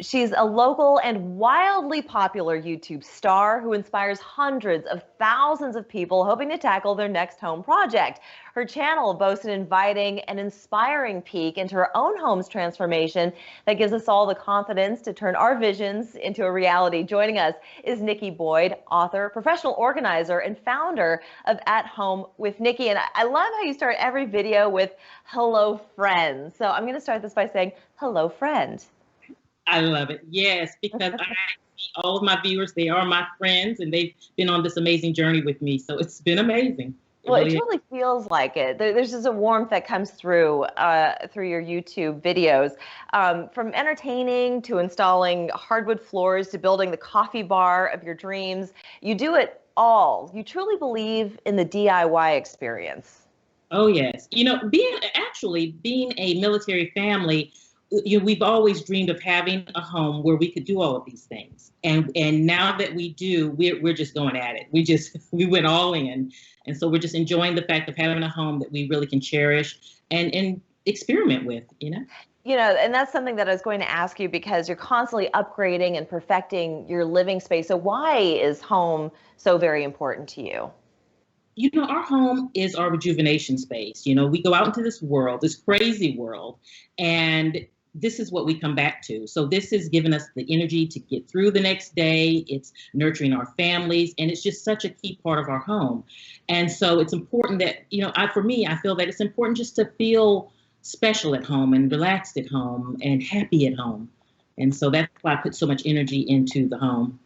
She's a local and wildly popular YouTube star who inspires hundreds of thousands of people hoping to tackle their next home project. Her channel boasts an inviting and inspiring peek into her own home's transformation that gives us all the confidence to turn our visions into a reality. Joining us is Nikki Boyd, author, professional organizer, and founder of At Home with Nikki. And I love how you start every video with hello, friends. So I'm going to start this by saying hello, friend. I love it. Yes, because I see all of my viewers, they are my friends, and they've been on this amazing journey with me. So it's been amazing. Well, it really feels like it. There's just a warmth that comes through your YouTube videos, from entertaining to installing hardwood floors to building the coffee bar of your dreams. You do it all. You truly believe in the DIY experience. Oh, yes. You know, being a military family, we've always dreamed of having a home where we could do all of these things. And now that we do, we're just going at it. We went all in. And so we're just enjoying the fact of having a home that we really can cherish and experiment with, you know? You know, and that's something that I was going to ask you, because you're constantly upgrading and perfecting your living space. So why is home so very important to you? You know, our home is our rejuvenation space. You know, we go out into this world, this crazy world, and this is what we come back to. So this has given us the energy to get through the next day. It's nurturing our families, and it's just such a key part of our home. And so it's important that, you know, I feel that it's important just to feel special at home and relaxed at home and happy at home. And so that's why I put so much energy into the home.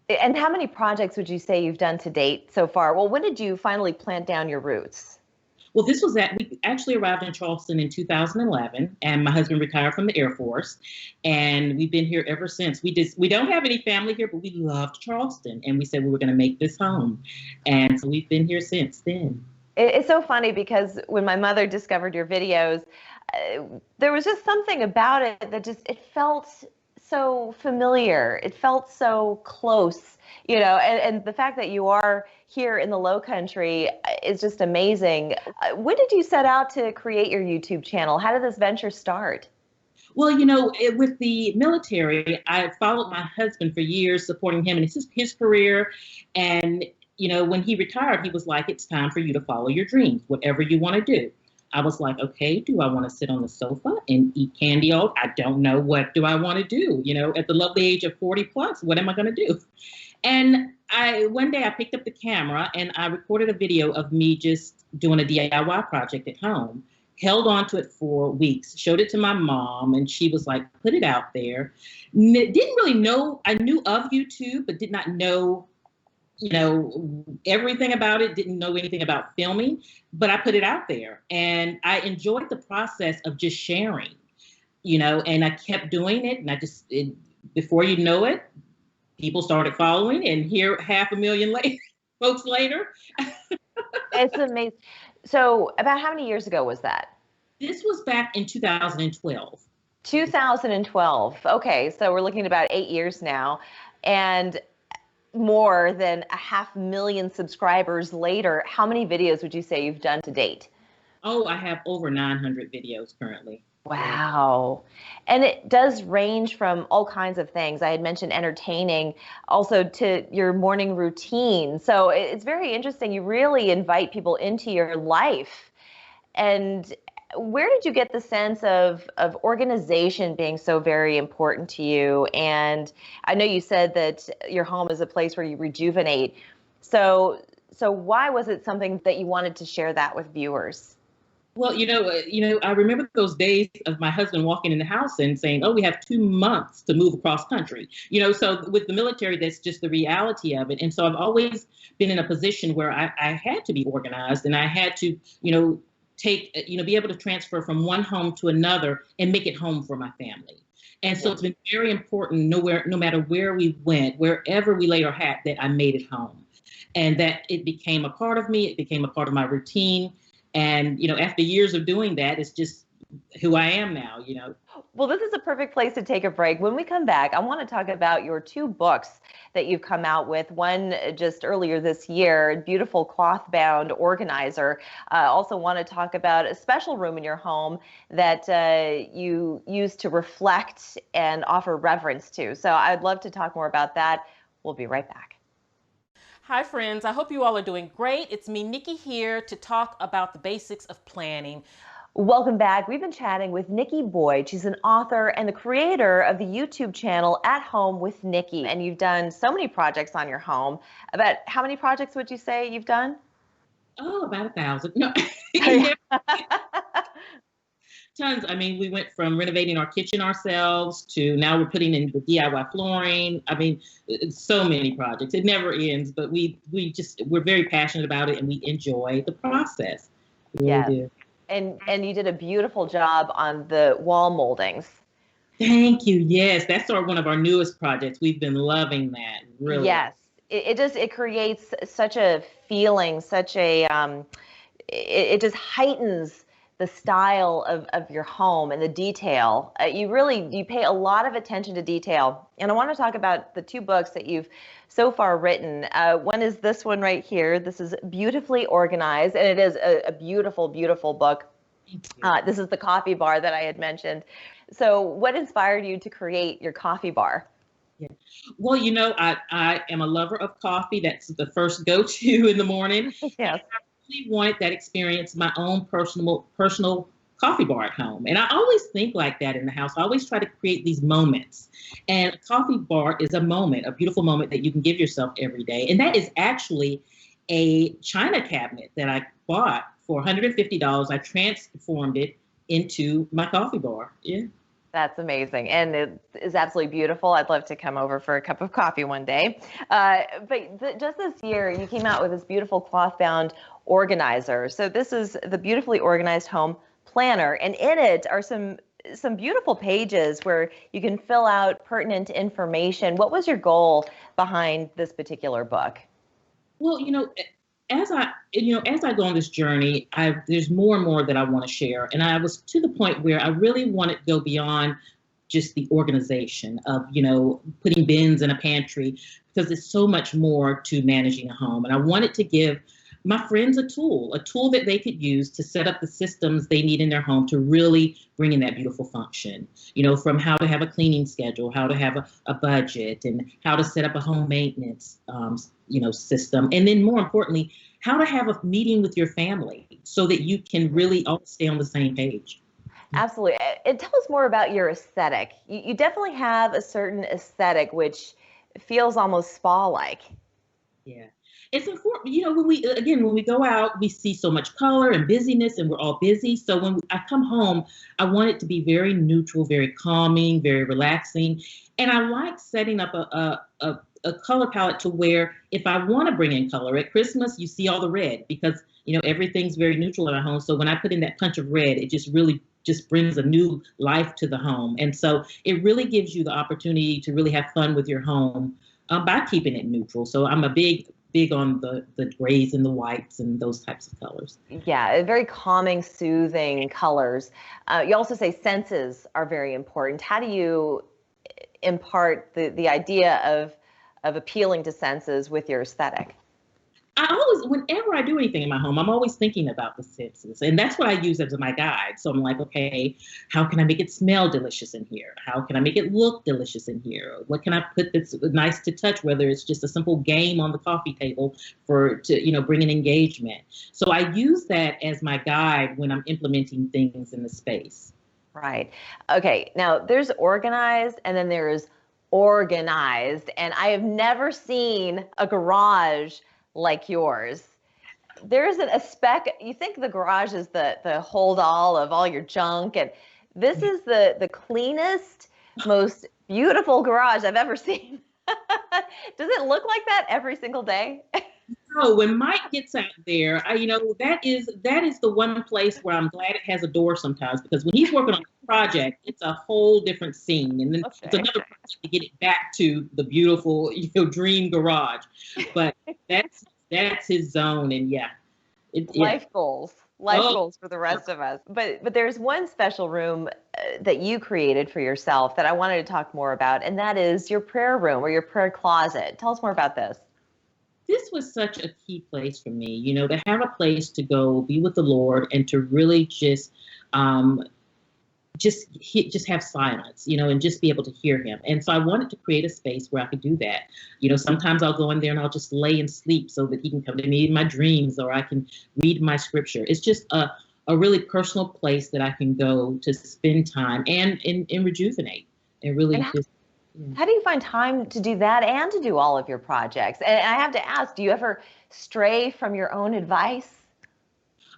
And how many projects would you say you've done to date so far? Well, when did you finally plant down your roots? Well, we actually arrived in Charleston in 2011, and my husband retired from the Air Force, and we've been here ever since. We don't have any family here, but we loved Charleston, and we said we were going to make this home, and so we've been here since then. It's so funny because when my mother discovered your videos, there was just something about it that it felt so familiar. It felt so close, you know, and the fact that you are here in the Low Country is just amazing. When did you set out to create your YouTube channel? How did this venture start? Well, you know, with the military, I followed my husband for years, supporting him in his career. And, you know, when he retired, he was like, it's time for you to follow your dreams, whatever you want to do. I was like, okay, do I want to sit on the sofa and eat candy all? I don't know. What do I want to do? You know, at the lovely age of 40 plus, what am I going to do? And one day I picked up the camera and I recorded a video of me just doing a DIY project at home, held on to it for weeks, showed it to my mom, and she was like, put it out there. Didn't really know, I knew of YouTube, but did not know, you know, everything about it, didn't know anything about filming, but I put it out there and I enjoyed the process of just sharing, you know, and I kept doing it. And before you know it, people started following, and here 500,000 folks later. It's amazing. So about how many years ago was that? This was back in 2012. 2012. Okay, so we're looking at about 8 years now, and more than 500,000 subscribers later. How many videos would you say you've done to date? Oh, I have over 900 videos currently. Wow. And it does range from all kinds of things. I had mentioned entertaining, also to your morning routine. So it's very interesting. You really invite people into your life. And where did you get the sense of organization being so very important to you? And I know you said that your home is a place where you rejuvenate. So why was it something that you wanted to share that with viewers? Well, you know, I remember those days of my husband walking in the house and saying, oh, we have 2 months to move across country. You know, so with the military, that's just the reality of it. And so I've always been in a position where I had to be organized, and I had to, you know, be able to transfer from one home to another and make it home for my family. And so it's been very important, no matter where we went, wherever we laid our hat, that I made it home, and that it became a part of me. It became a part of my routine. And, you know, after years of doing that, it's just who I am now, you know. Well, this is a perfect place to take a break. When we come back, I want to talk about your two books that you've come out with. One just earlier this year, beautiful cloth-bound organizer. Also want to talk about a special room in your home that you use to reflect and offer reverence to. So I'd love to talk more about that. We'll be right back. Hi friends, I hope you all are doing great. It's me, Nikki, here to talk about the basics of planning. Welcome back. We've been chatting with Nikki Boyd. She's an author and the creator of the YouTube channel At Home with Nikki. And you've done so many projects on your home. About how many projects would you say you've done? Oh, about 1,000. No. Tons. I mean, we went from renovating our kitchen ourselves to now we're putting in the DIY flooring. I mean, it's so many projects. It never ends, but we're very passionate about it and we enjoy the process. We really do. And you did a beautiful job on the wall moldings. Thank you. Yes, that's one of our newest projects. We've been loving that. Really. Yes, it creates such a feeling, such a it just heightens the style of your home and the detail. You pay a lot of attention to detail. And I want to talk about the two books that you've so far written. One is this one right here. This is Beautifully Organized, and it is a beautiful, beautiful book. This is the coffee bar that I had mentioned. So what inspired you to create your coffee bar? Yeah. Well, you know, I am a lover of coffee. That's the first go-to in the morning. Yes. I really wanted that experience, my own personal coffee bar at home. And I always think like that in the house. I always try to create these moments. And a coffee bar is a moment, a beautiful moment that you can give yourself every day. And that is actually a china cabinet that I bought for $150. I transformed it into my coffee bar. Yeah. That's amazing. And it is absolutely beautiful. I'd love to come over for a cup of coffee one day. Just this year, you came out with this beautiful cloth-bound organizer. So this is the Beautifully Organized Home Planner. And in it are some beautiful pages where you can fill out pertinent information. What was your goal behind this particular book? Well, as I go on this journey, there's more and more that I want to share. And I was to the point where I really wanted to go beyond just the organization of, putting bins in a pantry, because there's so much more to managing a home. And I wanted to give my friends a tool that they could use to set up the systems they need in their home to really bring in that beautiful function, from how to have a cleaning schedule, how to have a budget, and how to set up a home maintenance, system. And then more importantly, how to have a meeting with your family so that you can really all stay on the same page. Absolutely. And tell us more about your aesthetic. You definitely have a certain aesthetic, which feels almost spa-like. Yeah. It's important, when we go out, we see so much color and busyness, and we're all busy. So when I come home, I want it to be very neutral, very calming, very relaxing. And I like setting up a color palette to where if I want to bring in color at Christmas, you see all the red because, everything's very neutral in our home. So when I put in that punch of red, it just really brings a new life to the home. And so it really gives you the opportunity to really have fun with your home by keeping it neutral. So I'm a big on the grays and the whites and those types of colors. Yeah, very calming, soothing colors. You also say senses are very important. How do you impart the idea of appealing to senses with your aesthetic? Whenever I do anything in my home, I'm always thinking about the senses. And that's what I use as my guide. So I'm like, okay, how can I make it smell delicious in here? How can I make it look delicious in here? What can I put that's nice to touch, whether it's just a simple game on the coffee table to bring an engagement. So I use that as my guide when I'm implementing things in the space. Right. Okay. Now there's organized and then there's organized. And I have never seen a garage like yours. There isn't a speck. You think the garage is the hold all of all your junk, and this is the cleanest, most beautiful garage I've ever seen. Does it look like that every single day? No, when Mike gets out there, that is the one place where I'm glad it has a door sometimes, because when he's working on a project, it's a whole different scene, and then it's another project to get it back to the beautiful, dream garage. But that's his zone, and life goals. life goals for the rest of us. But there's one special room that you created for yourself that I wanted to talk more about, and that is your prayer room or your prayer closet. Tell us more about this. This was such a key place for me, to have a place to go be with the Lord and to really just have silence, and just be able to hear him. And so I wanted to create a space where I could do that. Sometimes I'll go in there and I'll just lay and sleep so that he can come to me in my dreams, or I can read my scripture. It's just a really personal place that I can go to spend time and rejuvenate and really How do you find time to do that and to do all of your projects? And I have to ask, do you ever stray from your own advice?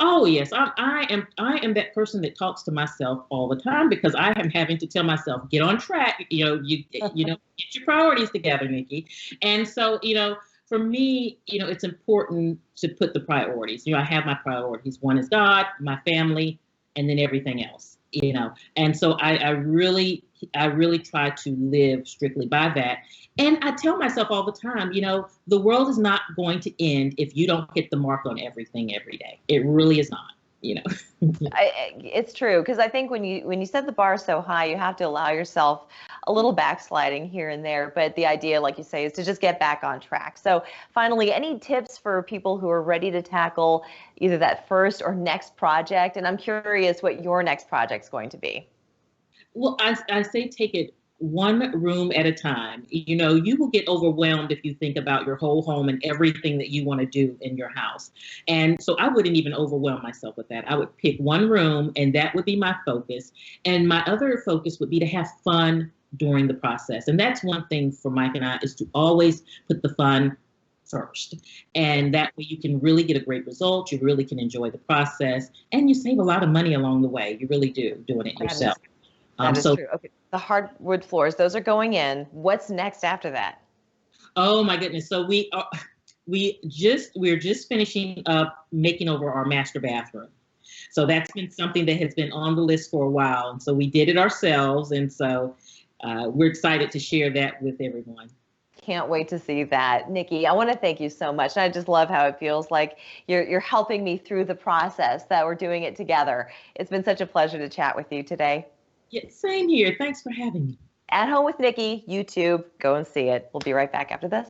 Oh yes, I am that person that talks to myself all the time because I am having to tell myself, get on track. Get your priorities together, Nikki. And so, for me, it's important to put the priorities. I have my priorities. One is God, my family, and then everything else. And so I really try to live strictly by that. And I tell myself all the time, the world is not going to end if you don't hit the mark on everything every day. It really is not, It's true, because I think when you set the bar so high, you have to allow yourself a little backsliding here and there. But the idea, like you say, is to just get back on track. So finally, any tips for people who are ready to tackle either that first or next project? And I'm curious what your next project's going to be. Well, I say take it one room at a time. You will get overwhelmed if you think about your whole home and everything that you want to do in your house. And so I wouldn't even overwhelm myself with that. I would pick one room and that would be my focus. And my other focus would be to have fun during the process. And that's one thing for Mike and I, is to always put the fun first. And that way you can really get a great result. You really can enjoy the process, and you save a lot of money along the way. You really do, doing it yourself. That is true. Okay. The hardwood floors, those are going in. What's next after that? Oh my goodness. So we're just finishing up making over our master bathroom. So that's been something that has been on the list for a while. And so we did it ourselves. And so we're excited to share that with everyone. Can't wait to see that. Nikki, I want to thank you so much. And I just love how it feels like you're helping me through the process, that we're doing it together. It's been such a pleasure to chat with you today. Yeah, same here. Thanks for having me. At Home with Nikki, YouTube, go and see it. We'll be right back after this.